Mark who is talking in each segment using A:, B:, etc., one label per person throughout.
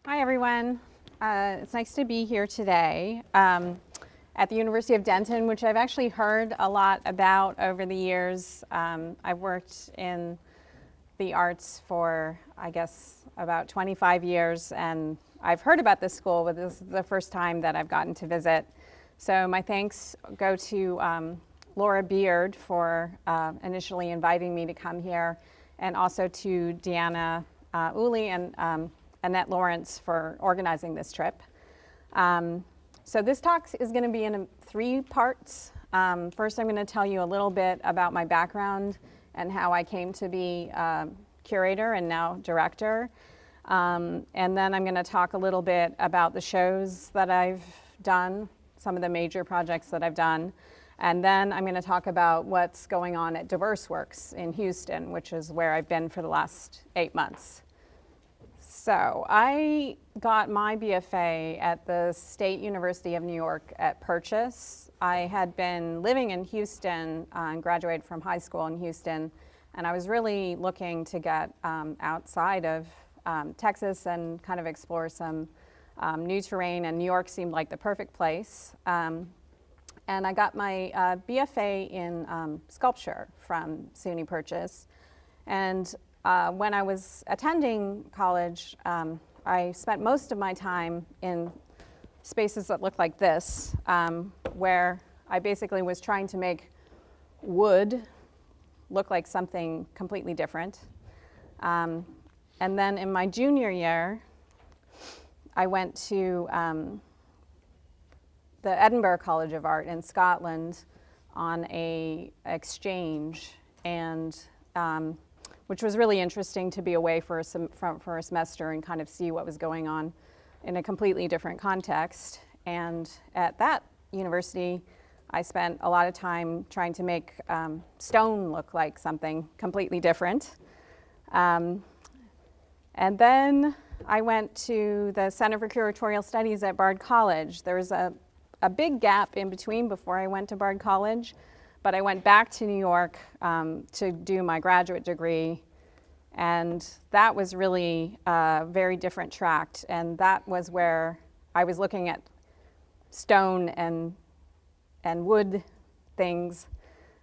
A: Hi, everyone. It's nice to be here today at the University of Denton, which I've actually heard a lot about over the years. I've worked in the arts for, I guess, about 25 years, and I've heard about this school, but this is the first time that I've gotten to visit. So my thanks go to Laura Beard for initially inviting me to come here, and also to Deanna, Ooley, and Annette Lawrence for organizing this trip. So this talk is going to be in 3 parts. First, I'm going to tell you a little bit about my background and how I came to be curator and now director. And then I'm going to talk a little bit about the shows that I've done, some of the major projects that I've done. And then I'm going to talk about what's going on at DiverseWorks in Houston, which is where I've been for the last 8 months. So I got my BFA at the State University of New York at Purchase. I had been living in Houston and graduated from high school in Houston, and I was really looking to get outside of Texas and kind of explore some new terrain, and New York seemed like the perfect place. And I got my BFA in sculpture from SUNY Purchase. And when I was attending college, I spent most of my time in spaces that looked like this, where I basically was trying to make wood look like something completely different. And then in my junior year, I went to the Edinburgh College of Art in Scotland on an exchange, and which was really interesting to be away for a semester and kind of see what was going on in a completely different context. And at that university, I spent a lot of time trying to make stone look like something completely different. And then I went to the Center for Curatorial Studies at Bard College. There was a big gap in between before I went to Bard College. But I went back to New York to do my graduate degree, and that was really a very different track. And that was where I was looking at stone and wood things,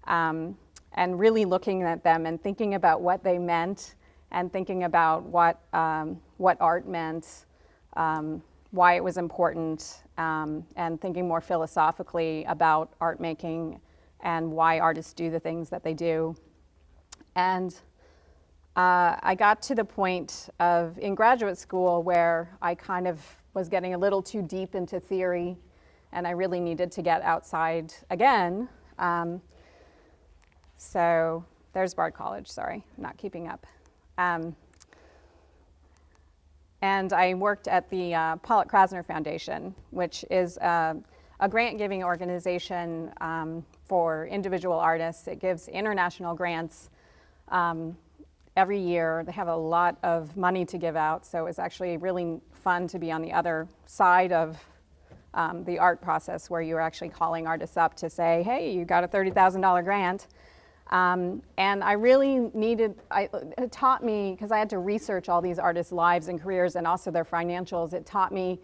A: and really looking at them and thinking about what they meant, and thinking about what art meant, why it was important, and thinking more philosophically about art making and why artists do the things that they do. And I got to the point in graduate school where I kind of was getting a little too deep into theory, and I really needed to get outside again. So there's Bard College, sorry, I'm not keeping up. And I worked at the Pollock-Krasner Foundation, which is a grant-giving organization for individual artists. It gives international grants every year. They have a lot of money to give out, so it's actually really fun to be on the other side of the art process, where you're actually calling artists up to say, hey, you got a $30,000 grant. And I really it taught me, because I had to research all these artists' lives and careers and also their financials, it taught me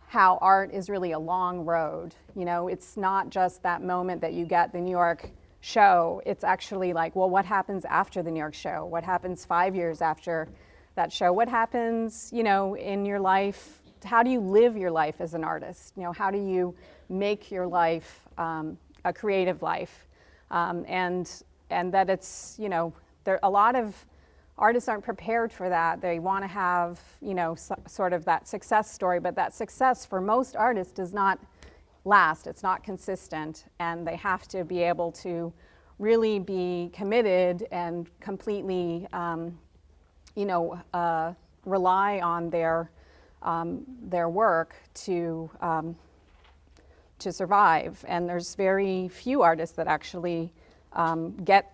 A: how art is really a long road. You know, it's not just that moment that you get the New York show. It's actually like, well, what happens after the New York show? What happens 5 years after that show? What happens, you know, in your life? How do you live your life as an artist? You know, how do you make your life a creative life? And that it's, you know, a lot of artists aren't prepared for that. They want to have, you know, sort of that success story, but that success for most artists does not last. It's not consistent, and they have to be able to really be committed and completely, you know, rely on their work to survive. And there's very few artists that actually get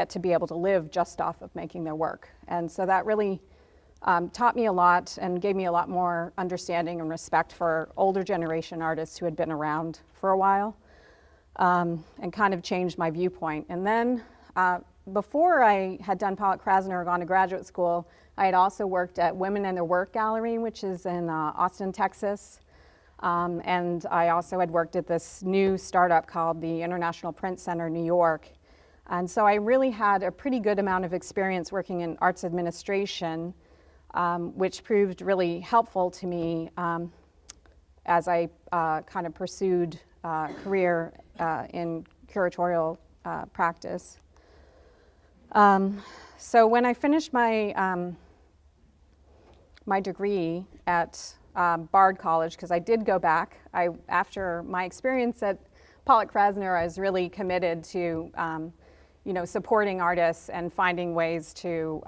A: to be able to live just off of making their work. And so that really taught me a lot and gave me a lot more understanding and respect for older generation artists who had been around for a while, and kind of changed my viewpoint. And then before I had done Pollock Krasner or gone to graduate school, I had also worked at Women and Their Work Gallery, which is in Austin, Texas. And I also had worked at this new startup called the International Print Center, New York. And so I really had a pretty good amount of experience working in arts administration, which proved really helpful to me as I kind of pursued a career in curatorial practice. So when I finished my my degree at Bard College, because I did go back, after my experience at Pollock Krasner, I was really committed to supporting artists and finding ways to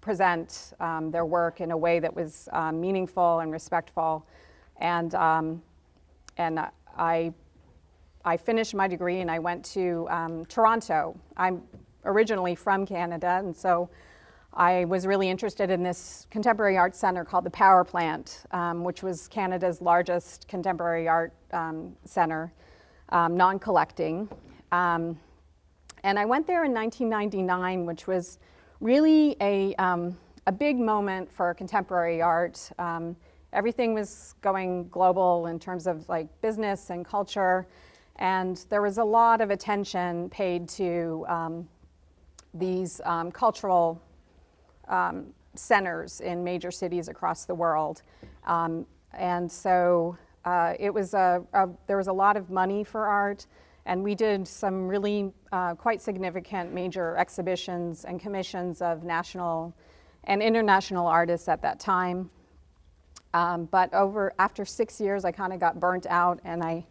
A: present their work in a way that was meaningful and respectful. And I finished my degree and I went to Toronto. I'm originally from Canada, and so I was really interested in this contemporary art center called the Power Plant, which was Canada's largest contemporary art center, non-collecting. And I went there in 1999, which was really a big moment for contemporary art. Everything was going global in terms of like business and culture, and there was a lot of attention paid to these cultural centers in major cities across the world. And so it was there was a lot of money for art, and we did some really quite significant major exhibitions and commissions of national and international artists at that time. But after 6 years, I kind of got burnt out, and I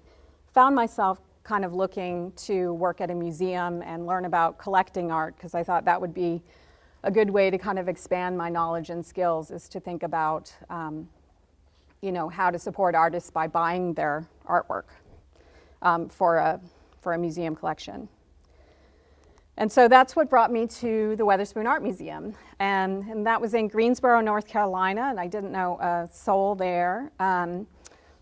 A: found myself kind of looking to work at a museum and learn about collecting art, because I thought that would be a good way to kind of expand my knowledge and skills, is to think about how to support artists by buying their artwork for a museum collection. And so that's what brought me to the Weatherspoon Art Museum. And that was in Greensboro, North Carolina, and I didn't know a soul there.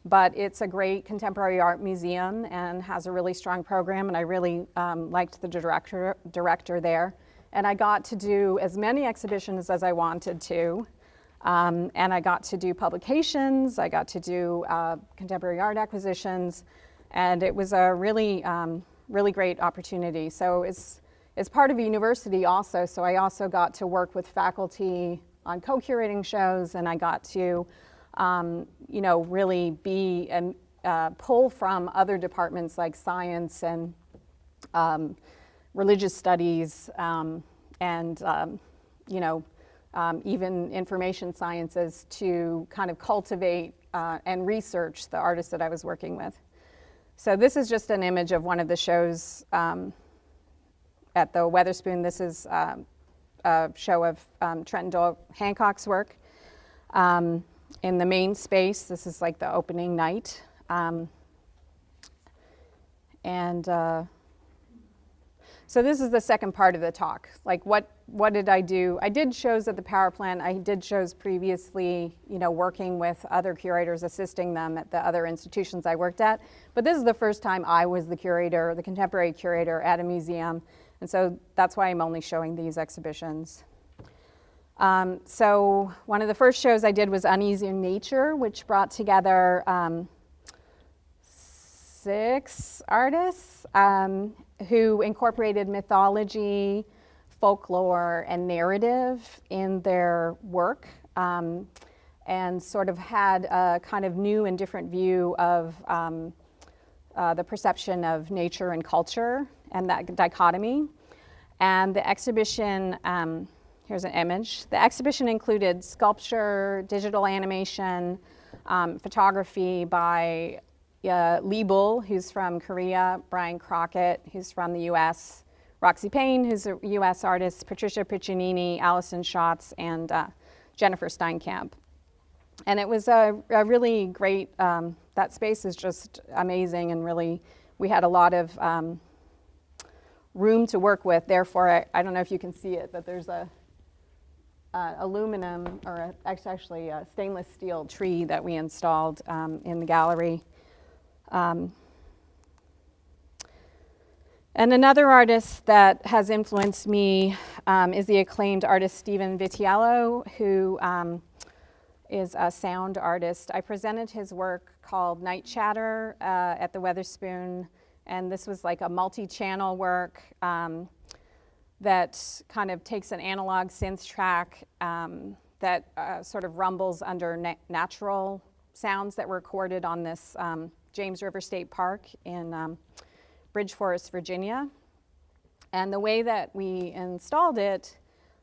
A: But it's a great contemporary art museum and has a really strong program, and I really liked the director there. And I got to do as many exhibitions as I wanted to. And I got to do publications, I got to do contemporary art acquisitions, and it was a really, really great opportunity. So it's part of a university also, so I also got to work with faculty on co-curating shows, and I got to really be and pull from other departments like science and religious studies and even information sciences to kind of cultivate and research the artists that I was working with. So this is just an image of one of the shows at the Weatherspoon. This is a show of Trenton Doyle Hancock's work. In the main space, this is like the opening night. So this is the second part of the talk. Like what did I do? I did shows at the Power Plant. I did shows previously, working with other curators, assisting them at the other institutions I worked at. But this is the first time I was the curator, the contemporary curator at a museum. And so that's why I'm only showing these exhibitions. So one of the first shows I did was Uneasy in Nature, which brought together 6 artists who incorporated mythology, folklore, and narrative in their work, and sort of had a kind of new and different view of the perception of nature and culture and that dichotomy. And the exhibition, here's an image. The exhibition included sculpture, digital animation, photography by Lee Bull, who's from Korea, Brian Crockett, who's from the US, Roxy Payne, who's a US artist, Patricia Piccinini, Allison Schatz, and Jennifer Steinkamp. And it was a really great, that space is just amazing, and really, we had a lot of room to work with. Therefore, I don't know if you can see it, but there's a aluminum, or actually a stainless steel tree that we installed in the gallery. And another artist that has influenced me is the acclaimed artist Stephen Vitiello, who is a sound artist. I presented his work called Night Chatter at the Weatherspoon, and this was like a multi-channel work that kind of takes an analog synth track that sort of rumbles under natural sounds that were recorded on this James River State Park in Bridge Forest, Virginia. And the way that we installed it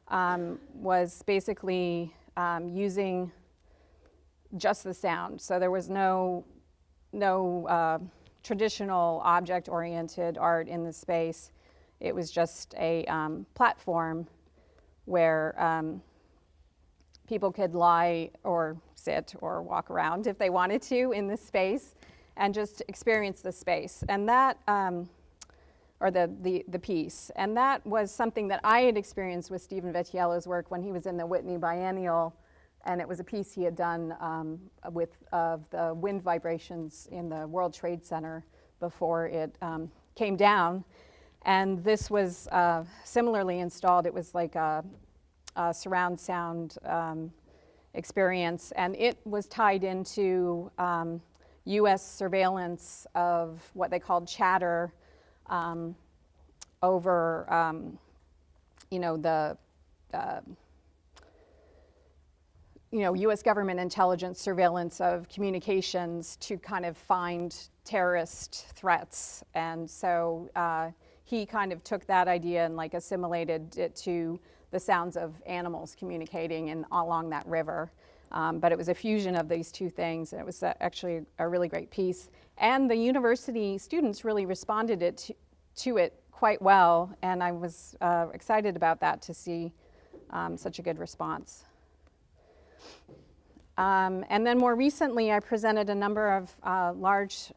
A: was basically using just the sound. So there was no traditional object-oriented art in the space. It was just a platform where people could lie or sit or walk around if they wanted to in this space and just experience the space. And that, or the piece. And that was something that I had experienced with Stephen Vitiello's work when he was in the Whitney Biennial. And it was a piece he had done of the wind vibrations in the World Trade Center before it came down. And this was similarly installed. It was like a surround sound experience. And it was tied into US surveillance of what they called chatter over, US government intelligence surveillance of communications to kind of find terrorist threats. And so he kind of took that idea and like assimilated it to the sounds of animals communicating along that river. But it was a fusion of these two things, and it was actually a really great piece. And the university students really responded to it quite well, and I was excited about that, to see such a good response. And then more recently, I presented a number of large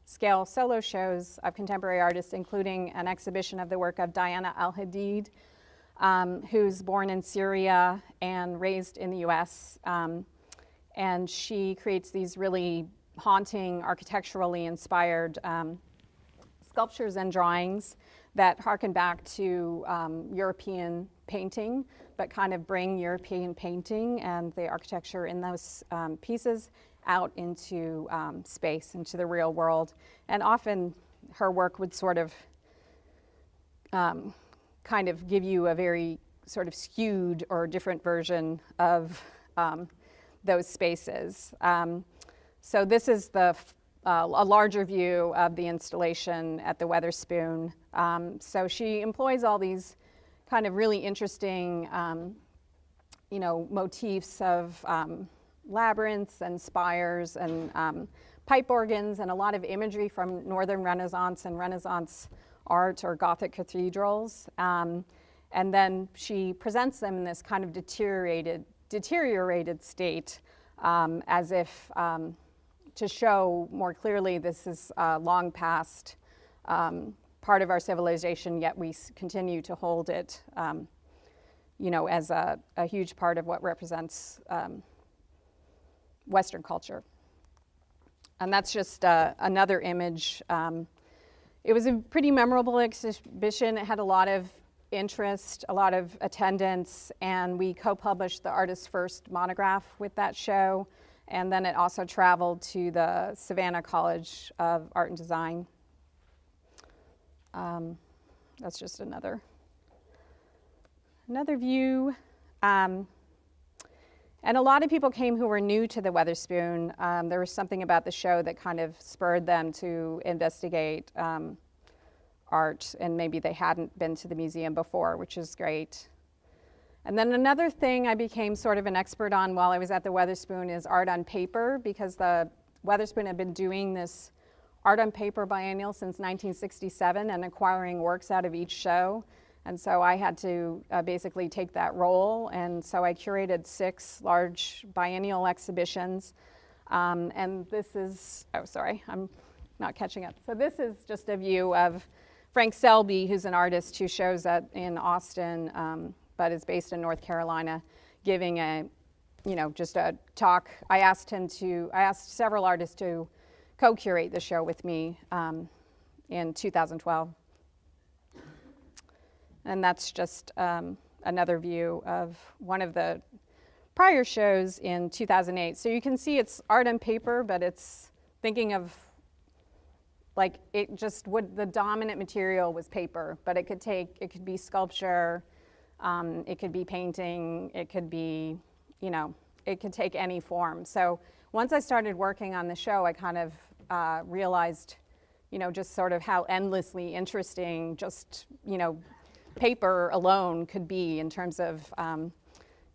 A: scale solo shows of contemporary artists, including an exhibition of the work of Deanna Al-Hadid, who's born in Syria and raised in the US. And she creates these really haunting, architecturally inspired sculptures and drawings that harken back to European painting, but kind of bring European painting and the architecture in those pieces out into space, into the real world. And often her work would sort of kind of give you a very sort of skewed or different version of those spaces. So this is a larger view of the installation at the Weatherspoon. So she employs all these kind of really interesting, motifs of labyrinths and spires and pipe organs and a lot of imagery from Northern Renaissance and Renaissance art or Gothic cathedrals. And then she presents them in this kind of deteriorated state, as if to show more clearly this is long past part of our civilization, yet we continue to hold it, as a huge part of what represents Western culture. And that's just another image. It was a pretty memorable exhibition. It had a lot of interest, a lot of attendance, and we co-published the Artist's First monograph with that show. And then it also traveled to the Savannah College of Art and Design. That's just another view. And a lot of people came who were new to the Weatherspoon. There was something about the show that kind of spurred them to investigate art, and maybe they hadn't been to the museum before, which is great. And then another thing I became sort of an expert on while I was at the Weatherspoon is art on paper, because the Weatherspoon had been doing this art on paper biennial since 1967 and acquiring works out of each show. And so I had to basically take that role. And so I curated 6 large biennial exhibitions. And this is, I'm not catching up. So this is just a view of Frank Selby, who's an artist who shows in Austin, but is based in North Carolina, giving just a talk. I asked several artists to co-curate the show with me in 2012. And that's just another view of one of the prior shows in 2008. So you can see it's art on paper, but it's thinking of like it just would, the dominant material was paper, but it could be sculpture, it could be painting, it could be, you know, it could take any form. So once I started working on the show, I kind of realized, you know, just sort of how endlessly interesting just, you know, paper alone could be in terms of,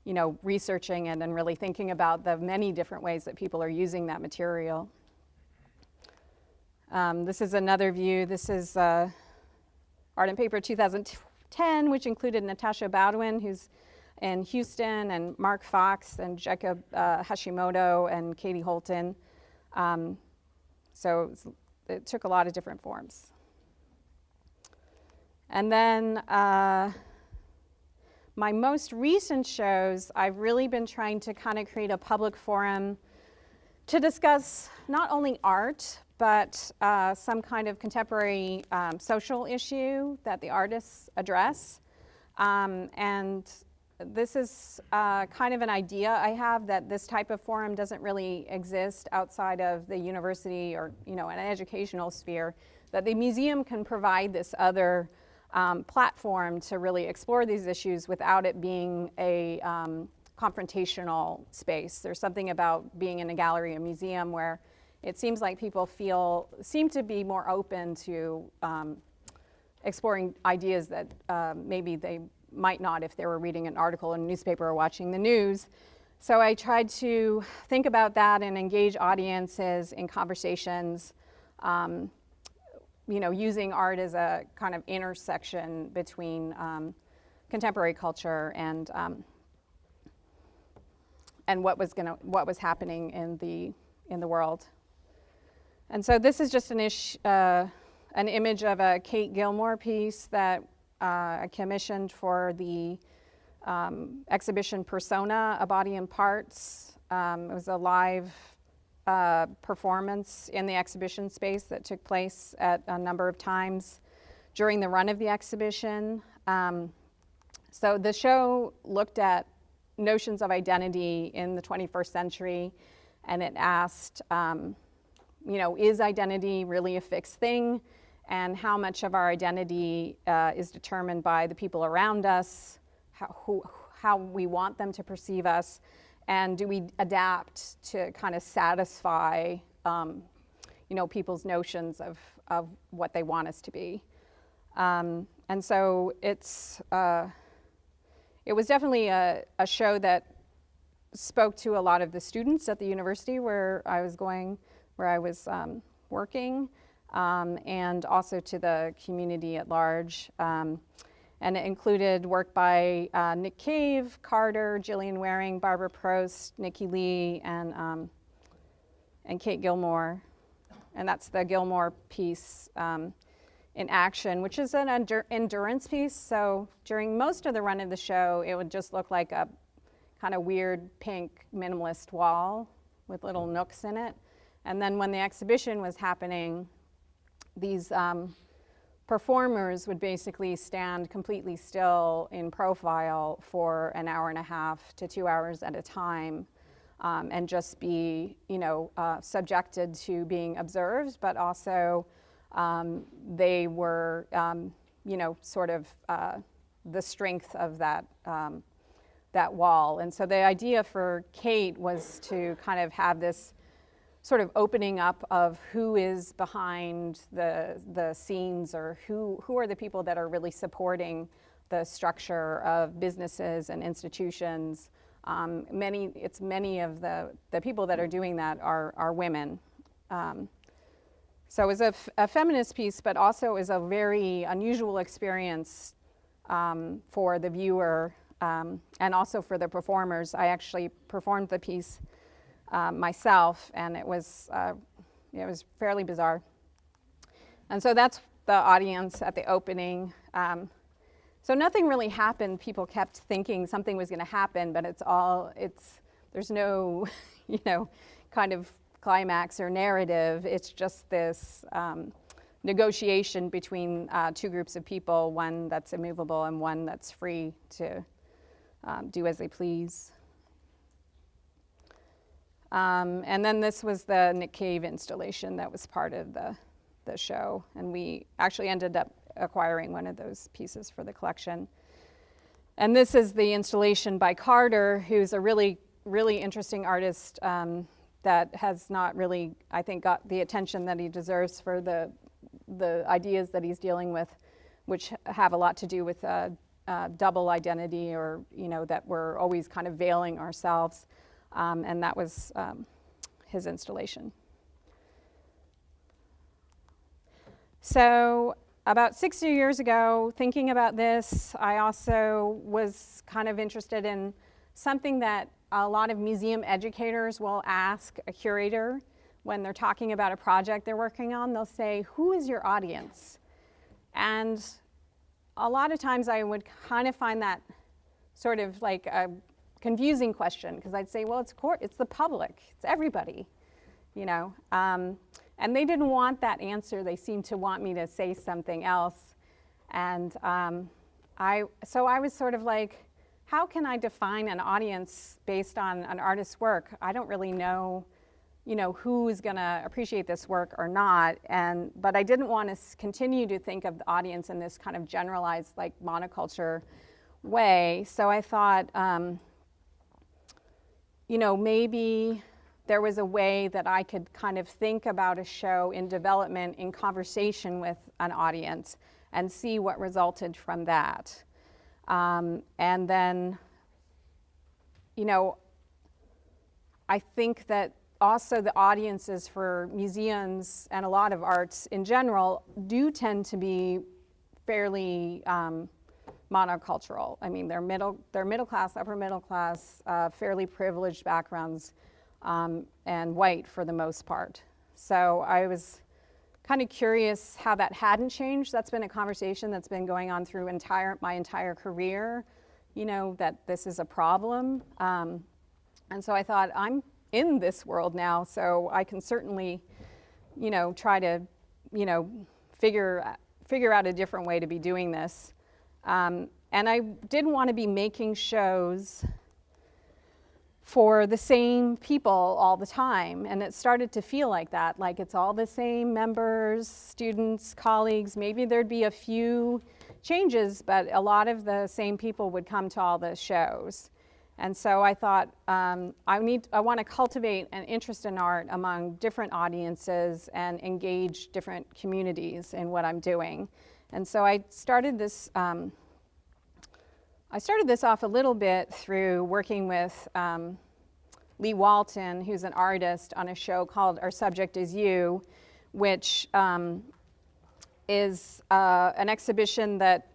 A: you know, researching it and really thinking about the many different ways that people are using that material. This is another view. This is Art and Paper 2010, which included Natasha Baldwin, who's in Houston, and Mark Fox, and Jacob Hashimoto, and Katie Holton. So it took a lot of different forms. And then my most recent shows, I've really been trying to kind of create a public forum to discuss not only art, but some kind of contemporary social issue that the artists address. And this is kind of an idea I have, that this type of forum doesn't really exist outside of the university or, you know, an educational sphere, that the museum can provide this other platform to really explore these issues without it being a confrontational space. There's something about being in a gallery or museum where it seems like people seem to be more open to exploring ideas that maybe they might not if they were reading an article in a newspaper or watching the news. So I tried to think about that and engage audiences in conversations, you know, using art as a kind of intersection between contemporary culture and what was happening in the world. And so this is just an image of a Kate Gilmore piece that I commissioned for the exhibition Persona, A Body in Parts. It was a live performance in the exhibition space that took place at a number of times during the run of the exhibition. So the show looked at notions of identity in the 21st century, and it asked, you know, is identity really a fixed thing? And how much of our identity is determined by the people around us, how we want them to perceive us, and do we adapt to kind of satisfy, you know, people's notions of what they want us to be? And so it was definitely a show that spoke to a lot of the students at the university where I was working, and also to the community at large. And it included work by Nick Cave, Carter, Jillian Waring, Barbara Prost, Nikki Lee, and Kate Gilmore. And that's the Gilmore piece in action, which is an endurance piece. So during most of the run of the show, it would just look like a kind of weird pink minimalist wall with little nooks in it. And then when the exhibition was happening, these performers would basically stand completely still in profile for an hour and a half to 2 hours at a time, and just be, you know, subjected to being observed, but also they were, you know, sort of the strength of that wall. And so the idea for Kate was to kind of have this sort of opening up of who is behind the scenes, or who are the people that are really supporting the structure of businesses and institutions. Many of the people that are doing that are women. So it was a feminist piece, but also it was a very unusual experience for the viewer, and also for the performers. I actually performed the piece myself, and it was fairly bizarre. And so that's the audience at the opening. So nothing really happened. People kept thinking something was going to happen, but there's no, you know, kind of climax or narrative. It's just this negotiation between two groups of people, one that's immovable and one that's free to do as they please. And then this was the Nick Cave installation that was part of the show, and we actually ended up acquiring one of those pieces for the collection. And this is the installation by Carter, who's a really, really interesting artist that has not really, I think, got the attention that he deserves for the ideas that he's dealing with, which have a lot to do with double identity, or, you know, that we're always kind of veiling ourselves. And that was his installation. So about 60 years ago, thinking about this, I also was kind of interested in something that a lot of museum educators will ask a curator when they're talking about a project they're working on. They'll say, who is your audience? And a lot of times I would kind of find that sort of like a confusing question, because I'd say, well, it's the public, it's everybody, you know. And they didn't want that answer. They seemed to want me to say something else. And so I was sort of like, how can I define an audience based on an artist's work? I don't really know, you know, who's gonna appreciate this work or not. But I didn't want to continue to think of the audience in this kind of generalized, like, monoculture way. So I thought, you know, maybe there was a way that I could kind of think about a show in development in conversation with an audience and see what resulted from that. And then, you know, I think that also the audiences for museums and a lot of arts in general do tend to be fairly monocultural. I mean, they're middle class, upper middle class, fairly privileged backgrounds, and white for the most part. So I was kind of curious how that hadn't changed. That's been a conversation that's been going on through my entire career, you know, that this is a problem. And so I thought, I'm in this world now, so I can certainly, you know, try to, you know, figure out a different way to be doing this. And I didn't want to be making shows for the same people all the time. And it started to feel like that, like it's all the same members, students, colleagues. Maybe there'd be a few changes, but a lot of the same people would come to all the shows. And so I thought, I want to cultivate an interest in art among different audiences and engage different communities in what I'm doing. And so I started this off a little bit through working with Lee Walton, who's an artist, on a show called Our Subject Is You, which is an exhibition that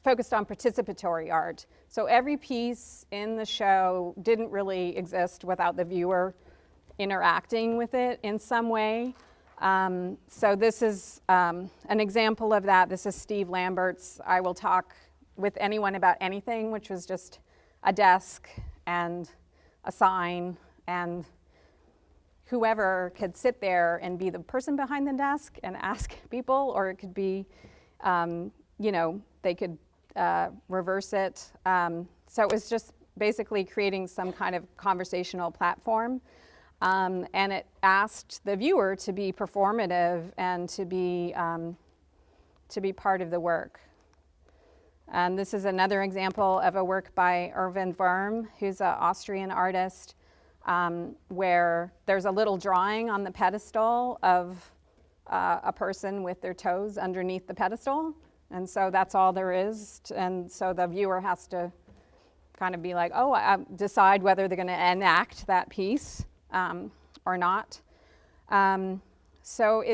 A: focused on participatory art. So every piece in the show didn't really exist without the viewer interacting with it in some way. So this is an example of that. This is Steve Lambert's I Will Talk with Anyone About Anything, which was just a desk and a sign, and whoever could sit there and be the person behind the desk and ask people, or it could be, you know, they could reverse it. So it was just basically creating some kind of conversational platform. And it asked the viewer to be performative and to be part of the work. And this is another example of a work by Erwin Wurm, who's an Austrian artist, where there's a little drawing on the pedestal of a person with their toes underneath the pedestal. And so that's all there is. And so the viewer has to kind of be like, decide whether they're going to enact that piece or not. So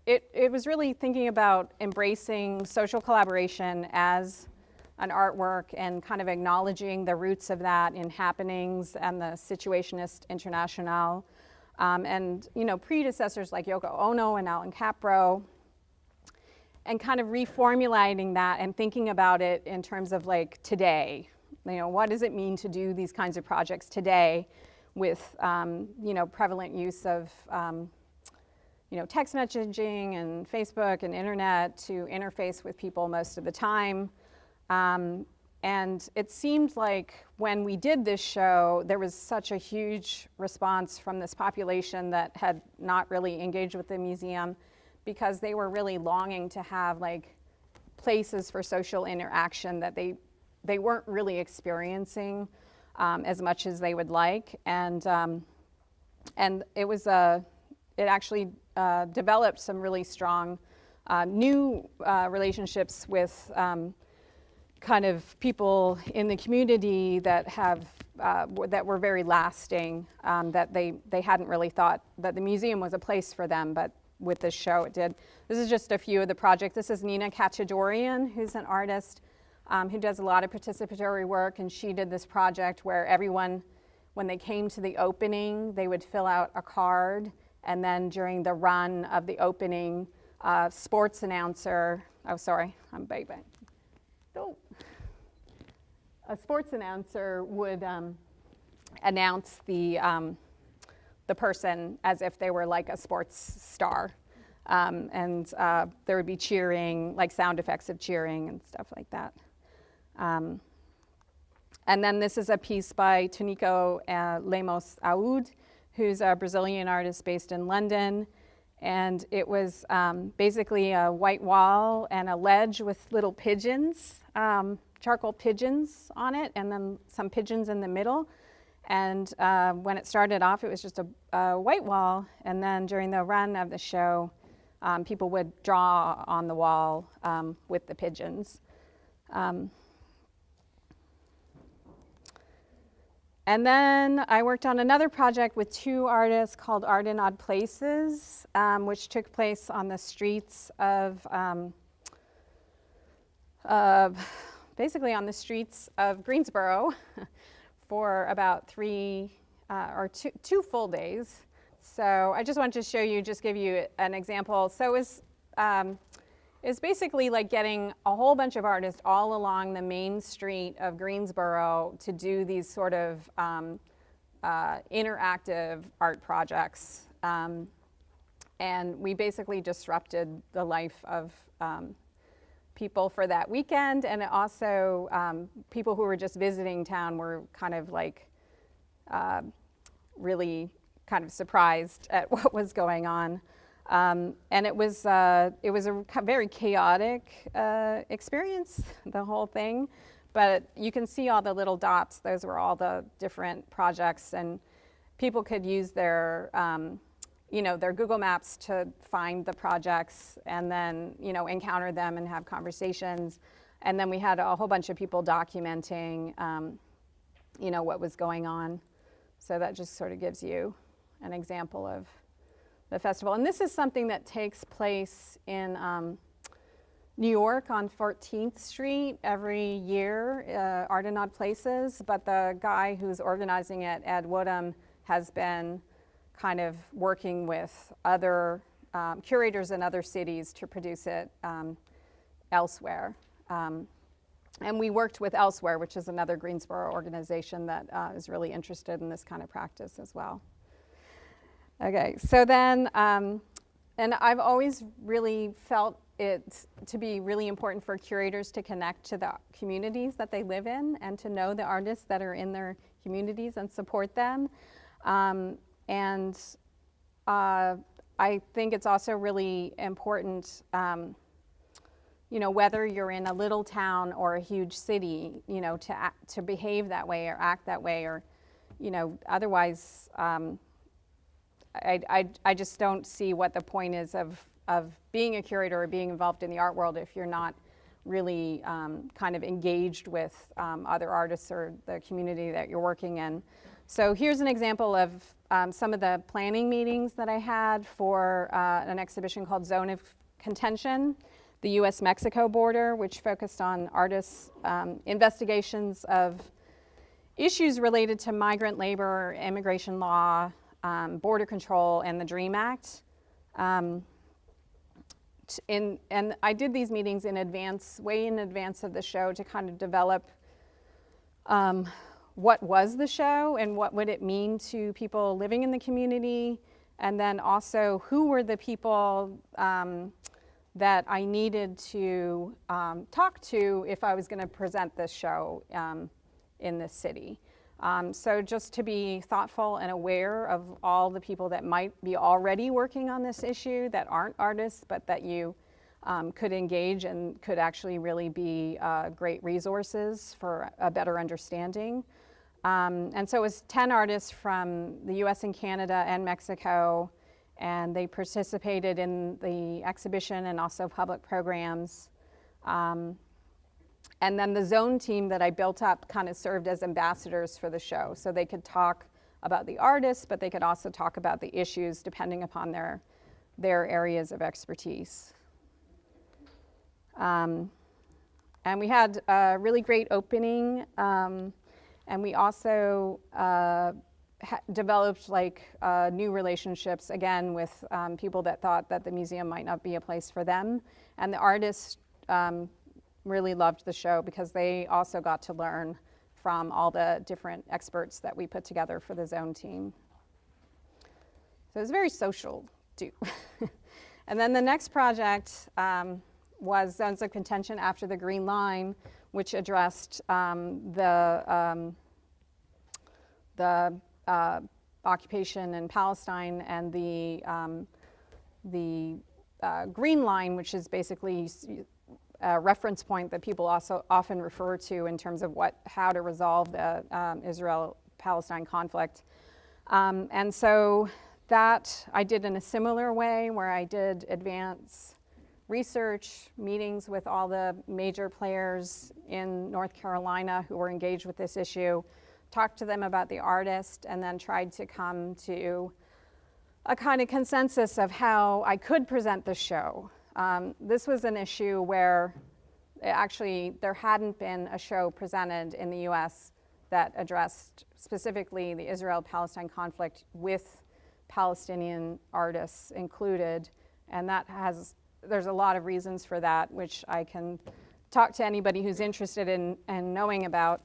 A: it was really thinking about embracing social collaboration as an artwork and kind of acknowledging the roots of that in happenings and the Situationist International. And, you know, predecessors like Yoko Ono and Alan Capro, and kind of reformulating that and thinking about it in terms of like today. You know, what does it mean to do these kinds of projects today with, you know, prevalent use of text messaging and Facebook and internet to interface with people most of the time. And it seemed like when we did this show, there was such a huge response from this population that had not really engaged with the museum, because they were really longing to have like places for social interaction that they weren't really experiencing as much as they would like. And it actually developed some really strong new relationships with kind of people in the community that were very lasting, that they hadn't really thought that the museum was a place for them, but with this show it did. This is just a few of the projects. This is Nina Kachadorian, who's an artist who does a lot of participatory work, and she did this project where everyone, when they came to the opening, they would fill out a card, and then during the run of the opening, sports announcer, a sports announcer would announce the person as if they were like a sports star. And there would be cheering, like sound effects of cheering and stuff like that. And then this is a piece by Tonico Lemos Aoud, who's a Brazilian artist based in London. And it was basically a white wall and a ledge with little pigeons, charcoal pigeons on it, and then some pigeons in the middle. And when it started off, it was just a white wall. And then during the run of the show, people would draw on the wall with the pigeons. And then I worked on another project with two artists called Art in Odd Places, which took place on the streets of, basically on the streets of Greensboro for about two full days. So I just wanted to show you, just give you an example. So it's basically like getting a whole bunch of artists all along the main street of Greensboro to do these sort of interactive art projects. And we basically disrupted the life of people for that weekend. And also people who were just visiting town were kind of like really kind of surprised at what was going on. And it was a very chaotic experience, the whole thing. But you can see all the little dots. Those were all the different projects, and people could use their Google Maps to find the projects, and then encounter them and have conversations. And then we had a whole bunch of people documenting, what was going on. So that just sort of gives you an example of the festival. And this is something that takes place in New York on 14th Street every year, Art in Odd Places. But the guy who's organizing it, Ed Woodham, has been kind of working with other curators in other cities to produce it elsewhere. And we worked with Elsewhere, which is another Greensboro organization that is really interested in this kind of practice as well. Okay, so then, and I've always really felt it to be really important for curators to connect to the communities that they live in and to know the artists that are in their communities and support them. And I think it's also really important, whether you're in a little town or a huge city, to behave that way or act that way, or, otherwise, I just don't see what the point is of being a curator or being involved in the art world if you're not really kind of engaged with other artists or the community that you're working in. So here's an example of some of the planning meetings that I had for an exhibition called Zone of Contention, the US-Mexico border, which focused on artists' investigations of issues related to migrant labor, immigration law, border control, and the DREAM Act. And I did these meetings in advance, way in advance of the show, to kind of develop what was the show and what would it mean to people living in the community, and then also who were the people that I needed to talk to if I was going to present this show in this city. So just to be thoughtful and aware of all the people that might be already working on this issue that aren't artists, but that you could engage and could actually really be great resources for a better understanding. And so it was 10 artists from the US and Canada and Mexico, and they participated in the exhibition and also public programs. And then the zone team that I built up kind of served as ambassadors for the show. So they could talk about the artists, but they could also talk about the issues depending upon their areas of expertise. And we had a really great opening. And we also developed new relationships, again, with people that thought that the museum might not be a place for them. And the artists really loved the show because they also got to learn from all the different experts that we put together for the zone team. So it was very social, too. And then the next project was Zones of Contention After the Green Line, which addressed the occupation in Palestine and the Green Line, which is basically a reference point that people also often refer to in terms of how to resolve the Israel-Palestine conflict. And so that I did in a similar way, where I did advance research, meetings with all the major players in North Carolina who were engaged with this issue, talked to them about the artist, and then tried to come to a kind of consensus of how I could present the show. This was an issue where actually there hadn't been a show presented in the US that addressed specifically the Israel-Palestine conflict with Palestinian artists included, and there's a lot of reasons for that, which I can talk to anybody who's interested in knowing about.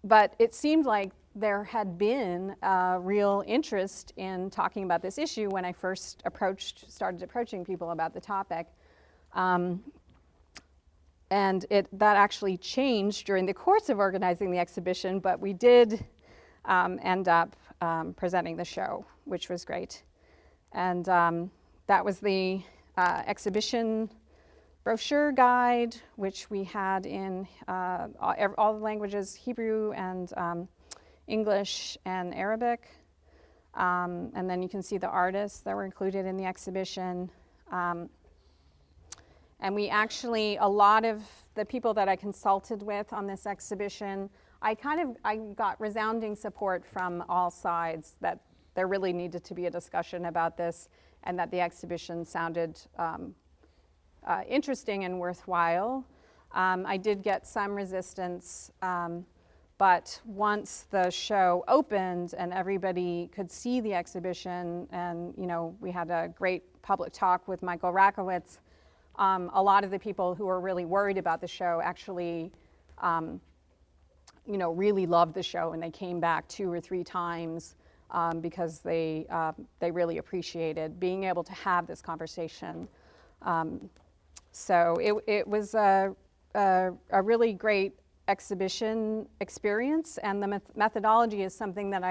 A: But it seemed like there had been a real interest in talking about this issue when I first started approaching people about the topic. And that actually changed during the course of organizing the exhibition, but we did end up presenting the show, which was great. And that was the exhibition brochure guide, which we had in all the languages, Hebrew and English and Arabic. And then you can see the artists that were included in the exhibition. And we actually, a lot of the people that I consulted with on this exhibition, I got resounding support from all sides that there really needed to be a discussion about this, and that the exhibition sounded interesting and worthwhile. I did get some resistance, but once the show opened and everybody could see the exhibition, and we had a great public talk with Michael Rakowitz, a lot of the people who were really worried about the show actually really loved the show, and they came back 2 or 3 times because they really appreciated being able to have this conversation. So it was a really great exhibition experience, and the methodology is something that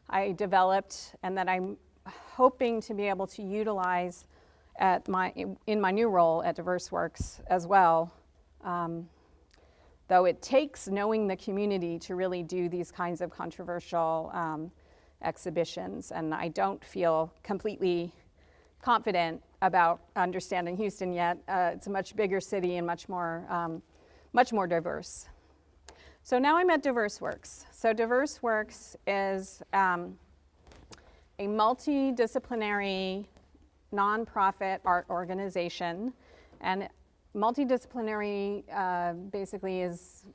A: I developed and that I'm hoping to be able to utilize in my new role at DiverseWorks as well. Though it takes knowing the community to really do these kinds of controversial exhibitions, and I don't feel completely confident about understanding Houston yet. It's a much bigger city and much more diverse. So now I'm at DiverseWorks. So DiverseWorks is a multidisciplinary nonprofit art organization, and multidisciplinary is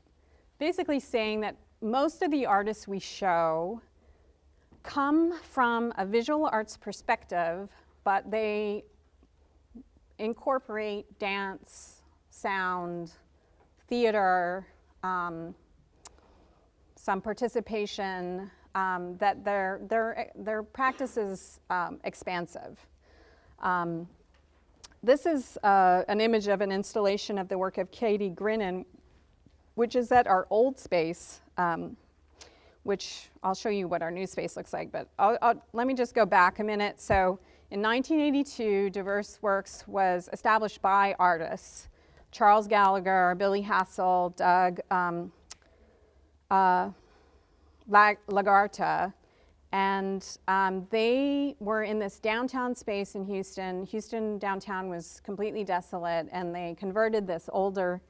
A: basically saying that most of the artists we show come from a visual arts perspective, but they incorporate dance, sound, theater, some participation that their practice is expansive. This is an image of an installation of the work of Katie Grinnan, which is at our old space, which I'll show you what our new space looks like, but let me just go back a minute. So in 1982, DiverseWorks was established by artists, Charles Gallagher, Billy Hassel, Doug Lagarta, and they were in this downtown space in Houston. Houston downtown was completely desolate, and they converted this older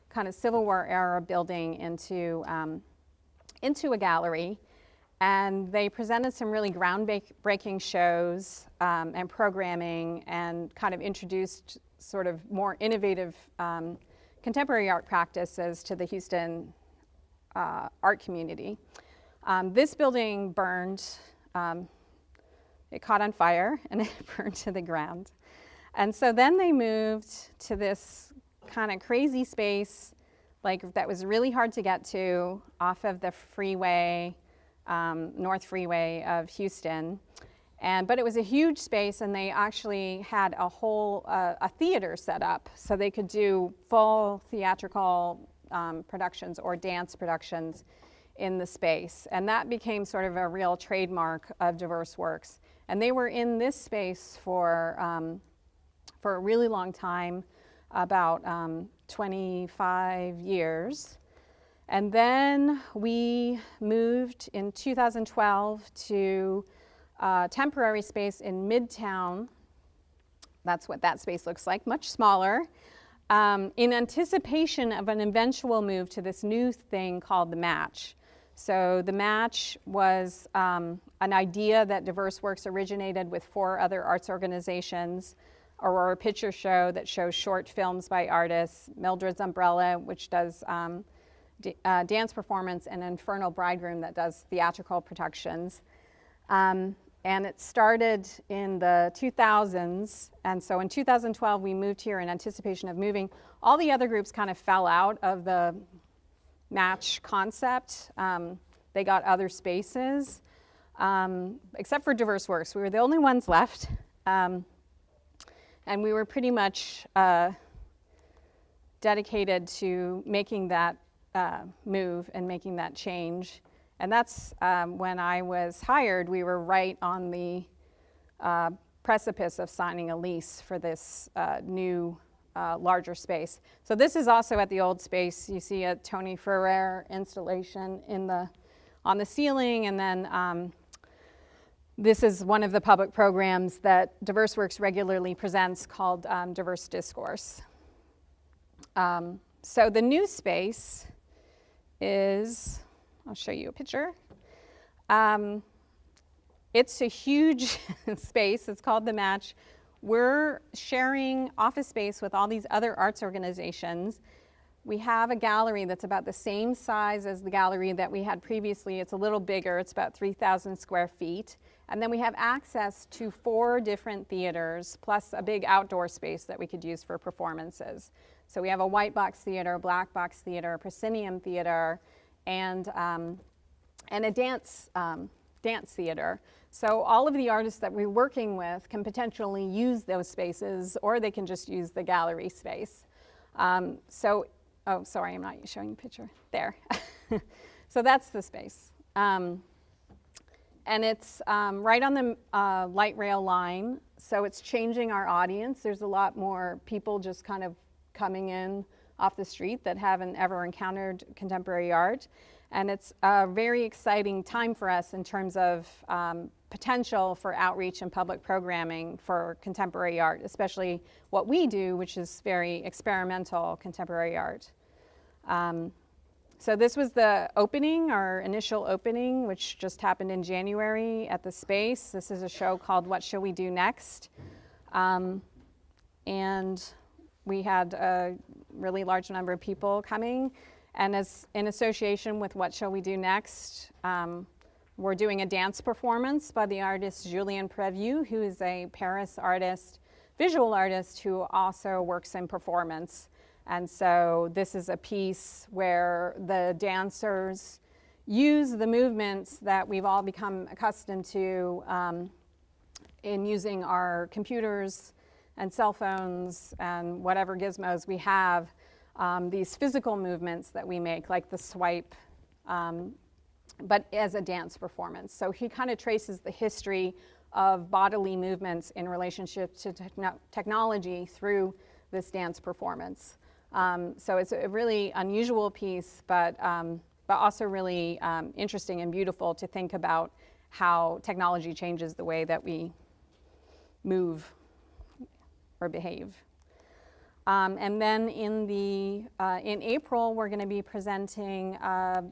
A: kind of Civil War era building into a gallery. And they presented some really groundbreaking shows and programming, and kind of introduced sort of more innovative contemporary art practices to the Houston art community. This building burned, it caught on fire and it burned to the ground. And so then they moved to this kind of crazy space, like that was really hard to get to off of the freeway, North Freeway of Houston. But it was a huge space, and they actually had a whole, a theater set up so they could do full theatrical productions or dance productions in the space. And that became sort of a real trademark of DiverseWorks. And they were in this space for a really long time, about 25 years. And then we moved in 2012 to temporary space in Midtown. That's what that space looks like, much smaller, in anticipation of an eventual move to this new thing called the Match. So the Match was an idea that DiverseWorks originated with 4 other arts organizations: Aurora Picture Show, that shows short films by artists; Mildred's Umbrella, which does dance performance; and Infernal Bridegroom, that does theatrical productions. And it started in the 2000s, and so in 2012 we moved here in anticipation of moving. All the other groups kind of fell out of the Match concept. They got other spaces, except for DiverseWorks. We were the only ones left, and we were pretty much dedicated to making that move and making that change. And that's when I was hired. We were right on the precipice of signing a lease for this new larger space. So this is also at the old space. You see a Tony Ferrer installation on the ceiling, and then this is one of the public programs that DiverseWorks regularly presents called Diverse Discourse. So the new space is, I'll show you a picture. It's a huge space. It's called the Match. We're sharing office space with all these other arts organizations. We have a gallery that's about the same size as the gallery that we had previously. It's a little bigger. It's about 3,000 square feet. And then we have access to 4 different theaters, plus a big outdoor space that we could use for performances. So we have a white box theater, black box theater, proscenium theater, and a dance theater. So all of the artists that we're working with can potentially use those spaces, or they can just use the gallery space. Oh, sorry, I'm not showing you a picture. There. So that's the space. And it's right on the light rail line, so it's changing our audience. There's a lot more people just kind of coming in off the street that haven't ever encountered contemporary art. And it's a very exciting time for us in terms of potential for outreach and public programming for contemporary art, especially what we do, which is very experimental contemporary art. So this was the opening, our initial opening, which just happened in January at the space. This is a show called What Shall We Do Next? And we had a really large number of people coming. And as in association with What Shall We Do Next, we're doing a dance performance by the artist Julien Prévu, who is a Paris artist, visual artist, who also works in performance. And so this is a piece where the dancers use the movements that we've all become accustomed to in using our computers and cell phones and whatever gizmos we have, these physical movements that we make, like the swipe, but as a dance performance. So he kind of traces the history of bodily movements in relationship to technology through this dance performance. So it's a really unusual piece, but also really interesting and beautiful to think about how technology changes the way that we move or behave. And then in April, we're going to be presenting a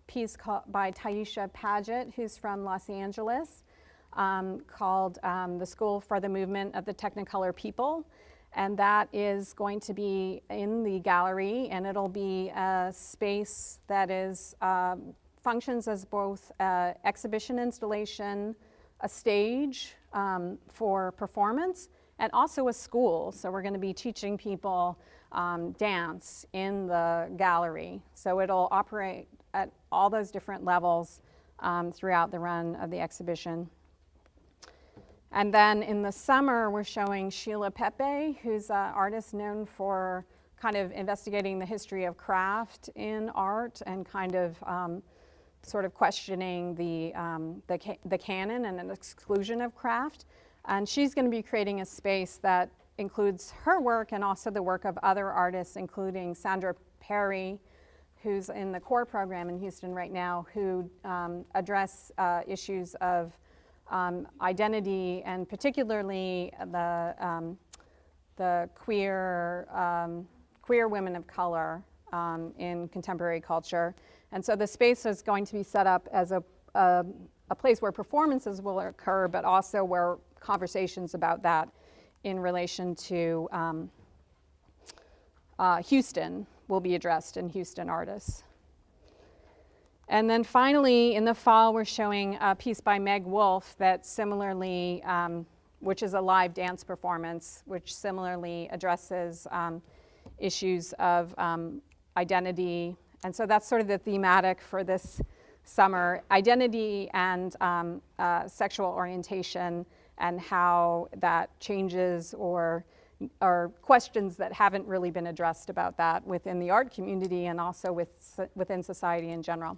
A: piece by Taisha Paget, who's from Los Angeles, called The School for the Movement of the Technicolor People. And that is going to be in the gallery, and it'll be a space that is functions as both an exhibition installation, a stage for performance, and also a school. So we're going to be teaching people dance in the gallery. So it'll operate at all those different levels throughout the run of the exhibition. And then in the summer, we're showing Sheila Pepe, who's an artist known for kind of investigating the history of craft in art and kind of sort of questioning the canon and an exclusion of craft. And she's going to be creating a space that includes her work and also the work of other artists, including Xandra Perry, who's in the core program in Houston right now, who address issues of identity, and particularly the queer women of color in contemporary culture. And so the space is going to be set up as a place where performances will occur, but also where conversations about that in relation to Houston will be addressed, in Houston artists. And then finally, in the fall, we're showing a piece by Meg Wolf that similarly, which is a live dance performance, which similarly addresses issues of identity. And so that's sort of the thematic for this summer: identity and sexual orientation, and how that changes or questions that haven't really been addressed about that within the art community and also within society in general.